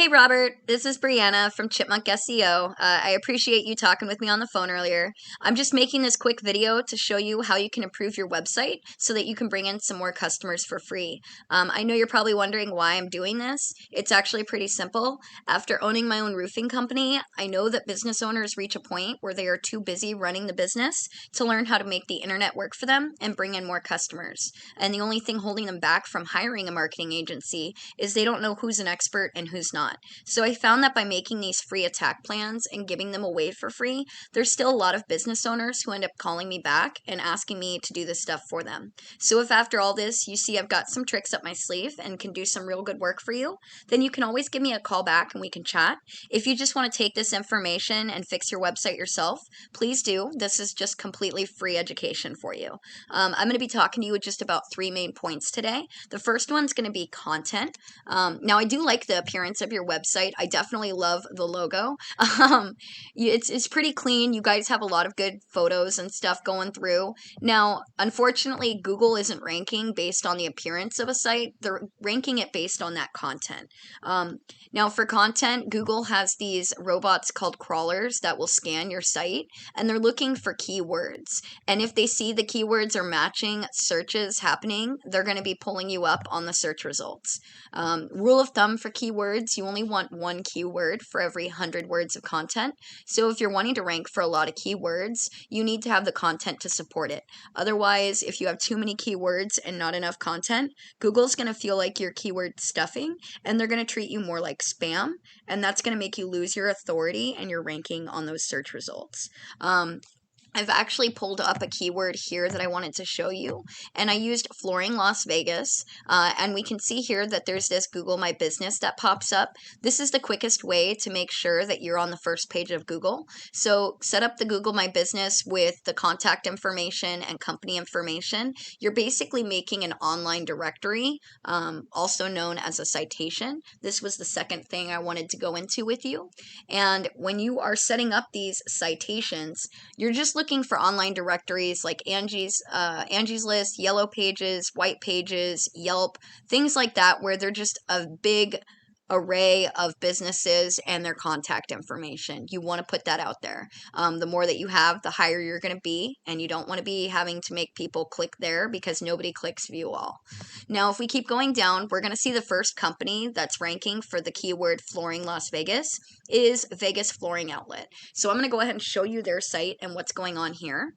Hey Robert, this is Brianna from Chipmunk SEO. I appreciate you talking with me on the phone earlier. I'm just making this quick video to show you how you can improve your website so that you can bring in some more customers for free. I know you're probably wondering why I'm doing this. It's actually pretty simple. After owning my own roofing company, I know that business owners reach a point where they are too busy running the business to learn how to make the internet work for them and bring in more customers. And the only thing holding them back from hiring a marketing agency is they don't know who's an expert and who's not. So I found that by making these free attack plans and giving them away for free, there's still a lot of business owners who end up calling me back and asking me to do this stuff for them. So if after all this you see I've got some tricks up my sleeve and can do some real good work for you, then you can always give me a call back and we can chat. If you just want to take this information and fix your website yourself, please do. This is just completely free education for you. I'm going to be talking to you with just about 3 main points today. The first one's going to be content. Now I do like the appearance of your website. I definitely love the logo. It's pretty clean. You guys have a lot of good photos and stuff going through. Now, unfortunately, Google isn't ranking based on the appearance of a site. They're ranking it based on that content. Now, for content, Google has these robots called crawlers that will scan your site, and they're looking for keywords. And if they see the keywords are matching searches happening, they're going to be pulling you up on the search results. Rule of thumb for keywords, you only want one keyword for every 100 words of content. So if you're wanting to rank for a lot of keywords, you need to have the content to support it. Otherwise, if you have too many keywords and not enough content, Google's going to feel like you're keyword stuffing, and they're going to treat you more like spam, and that's going to make you lose your authority and your ranking on those search results. I've actually pulled up a keyword here that I wanted to show you, and I used flooring Las Vegas, and we can see here that there's this Google My Business that pops up. This is the quickest way to make sure that you're on the first page of Google. So set up the Google My Business with the contact information and company information. You're basically making an online directory, also known as a citation. This was the second thing I wanted to go into with you. And when you are setting up these citations, you're just looking for online directories like Angie's List, Yellow Pages, White Pages, Yelp, things like that, where they're just a big array of businesses and their contact information. You want to put that out there. The more that you have, the higher you're going to be, and you don't want to be having to make people click there because nobody clicks view all. Now, if we keep going down, we're going to see the first company that's ranking for the keyword flooring Las Vegas is Vegas Flooring Outlet. So I'm going to go ahead and show you their site and what's going on here.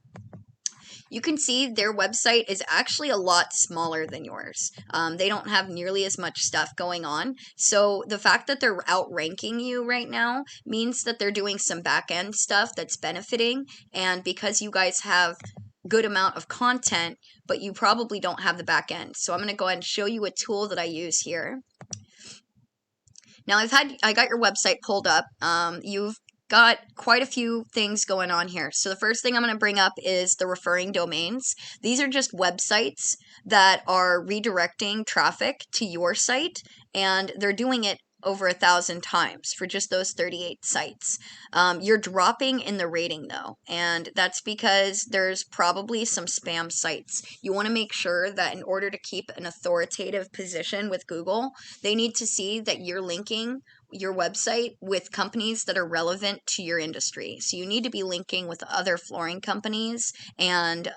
You can see their website is actually a lot smaller than yours. They don't have nearly as much stuff going on. So the fact that they're outranking you right now means that they're doing some back end stuff that's benefiting. And because you guys have good amount of content, but you probably don't have the back end. So I'm going to go ahead and show you a tool that I use here. Now I got your website pulled up. You've got quite a few things going on here. So the first thing I'm going to bring up is the referring domains. These are just websites that are redirecting traffic to your site, and they're doing it over 1,000 times for just those 38 sites. You're dropping in the rating though, and that's because there's probably some spam sites. You want to make sure that in order to keep an authoritative position with Google, they need to see that you're linking your website with companies that are relevant to your industry. So you need to be linking with other flooring companies and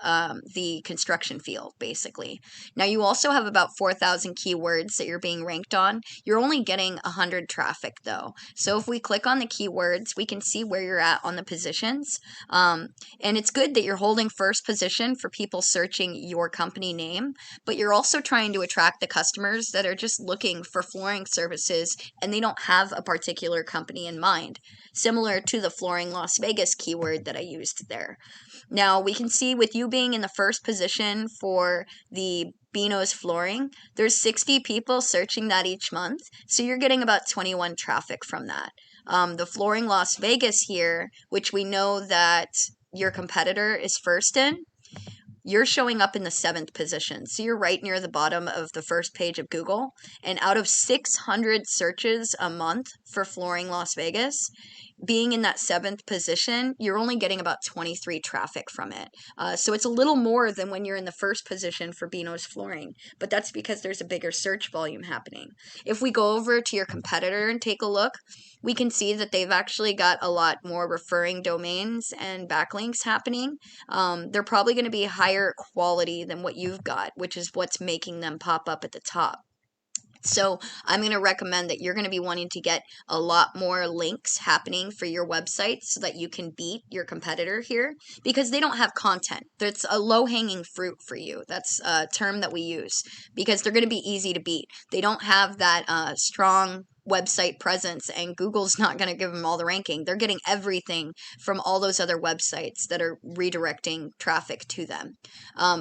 the construction field, basically. Now you also have about 4,000 keywords that you're being ranked on. You're only getting 100 traffic though. So if we click on the keywords, we can see where you're at on the positions. And it's good that you're holding first position for people searching your company name, but you're also trying to attract the customers that are just looking for flooring services and they don't have a particular company in mind, similar to the flooring Las Vegas keyword that I used there. Now we can see with you being in the first position for the Beno's flooring, there's 60 people searching that each month, so you're getting about 21 traffic from that. The flooring Las Vegas here, which we know that your competitor is first in, you're showing up in the 7th position. So you're right near the bottom of the first page of Google. And out of 600 searches a month for flooring Las Vegas, being in that 7th position, you're only getting about 23 traffic from it. So it's a little more than when you're in the 1st position for Beno's flooring, but that's because there's a bigger search volume happening. If we go over to your competitor and take a look, we can see that they've actually got a lot more referring domains and backlinks happening. They're probably going to be higher quality than what you've got, which is what's making them pop up at the top. So I'm going to recommend that you're going to be wanting to get a lot more links happening for your website so that you can beat your competitor here, because they don't have content. That's a low-hanging fruit for you. That's a term that we use because they're going to be easy to beat. They don't have that strong website presence, and Google's not going to give them all the ranking. They're getting everything from all those other websites that are redirecting traffic to them.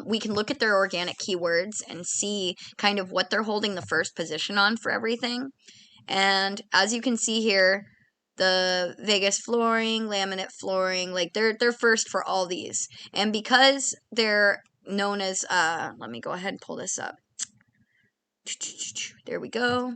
We can look at their organic keywords and see kind of what they're holding the 1st position on for everything. And as you can see here, the Vegas flooring, laminate flooring, like they're first for all these. And because they're known as, let me go ahead and pull this up. There we go.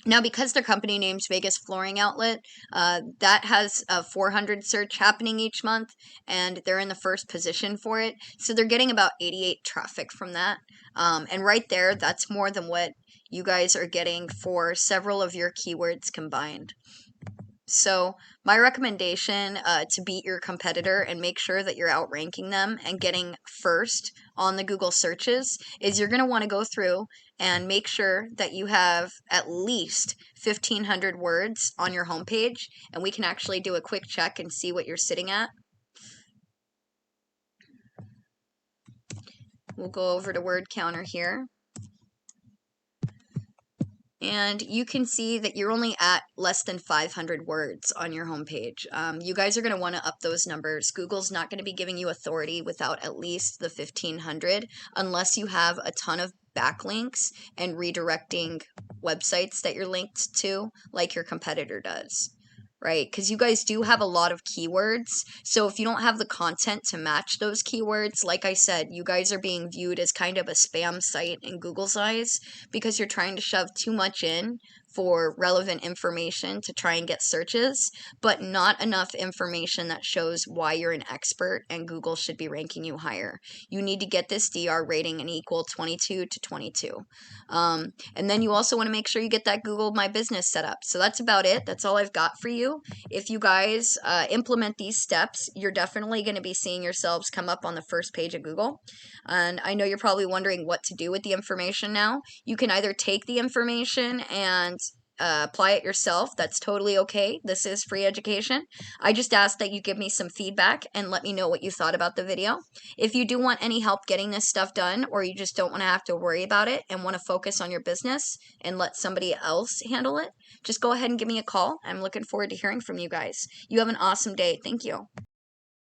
Now, because their company name's Vegas Flooring Outlet, that has a 400 search happening each month, and they're in the 1st position for it. So they're getting about 88 traffic from that. And right there, that's more than what you guys are getting for several of your keywords combined. So my recommendation to beat your competitor and make sure that you're outranking them and getting first on the Google searches is you're going to want to go through and make sure that you have at least 1,500 words on your homepage, and we can actually do a quick check and see what you're sitting at. We'll go over to word counter here. And you can see that you're only at less than 500 words on your homepage. You guys are going to want to up those numbers. Google's not going to be giving you authority without at least the 1,500 unless you have a ton of backlinks and redirecting websites that you're linked to, like your competitor does. Right? Because you guys do have a lot of keywords. So if you don't have the content to match those keywords, like I said, you guys are being viewed as kind of a spam site in Google's eyes because you're trying to shove too much in for relevant information to try and get searches, but not enough information that shows why you're an expert and Google should be ranking you higher. You need to get this DR rating and equal 22 to 22. And then you also want to make sure you get that Google My Business set up. So that's about it. That's all I've got for you. If you guys implement these steps, you're definitely going to be seeing yourselves come up on the 1st page of Google. And I know you're probably wondering what to do with the information now. You can either take the information and apply it yourself. That's totally okay. This is free education. I just ask that you give me some feedback and let me know what you thought about the video. If you do want any help getting this stuff done, or you just don't want to have to worry about it and want to focus on your business and let somebody else handle it, just go ahead and give me a call. I'm looking forward to hearing from you guys. You have an awesome day. Thank you.